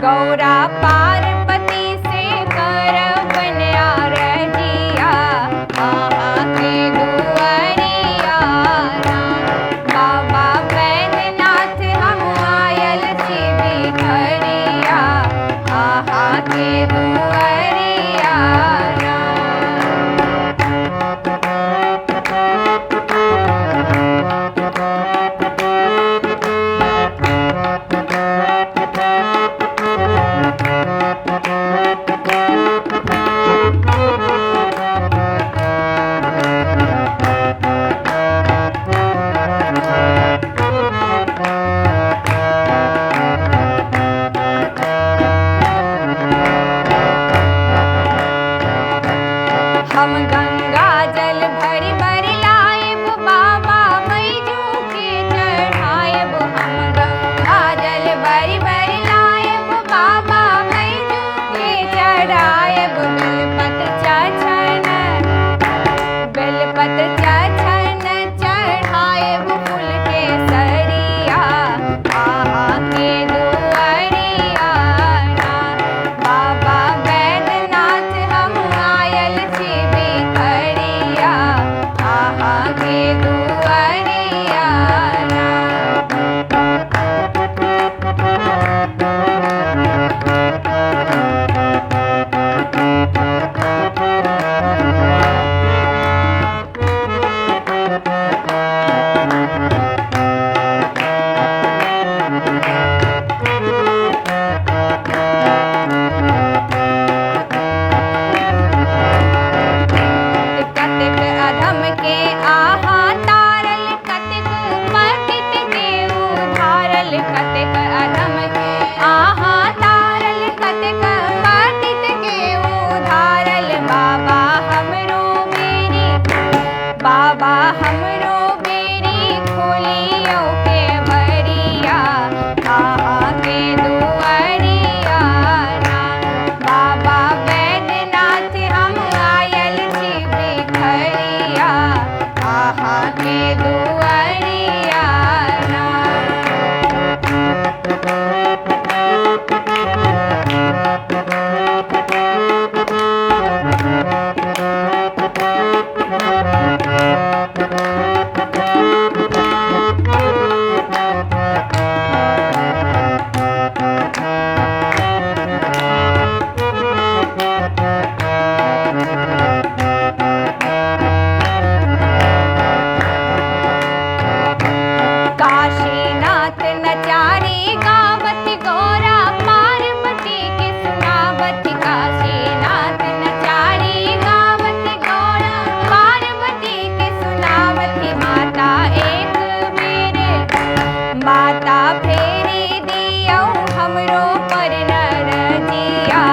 गौरा पार्वती से करवन आरजिया, आहा के दुआरिया राम। बाबा बैद्यनाथ हम आयल छी बिखरिया, आहा के दुआरिया राम। हम गंगा जल भरि भरि लाएब, बाबा बैजू के चढ़ाएब। हम गंगा जल भरि भरि लाएब, बाबा बैजू के चढ़ाएब। बेलपत्र चढ़न चढ़ाएब, फूल के सरिया, आहा के दुआरिया राम। बाबा बैद्यनाथ हम आयल छी बिखरिया, आहा के दुआरिया राम। कतेक अधम के आहा तारल, कतेक पतित के उधारल। कतेक अधम के आहा तारल, कतेक पतित के उधारल। बाबा हमरो बेरी, बाबा हमरो बेरी खोलियो के भरिया, आहा के दुआरिया राम। बाबा बैद्यनाथ हम आयल छी बिखरिया, आहा के दुआरिया राम। काशीनाथ नचारी गावत, गौरा पार्वती के सुनावत। काशीनाथ नचारी गावत, गौरा पार्वती के सुनावत। माता एक बेर माता फेरी दियो हमरो पर नरजिया,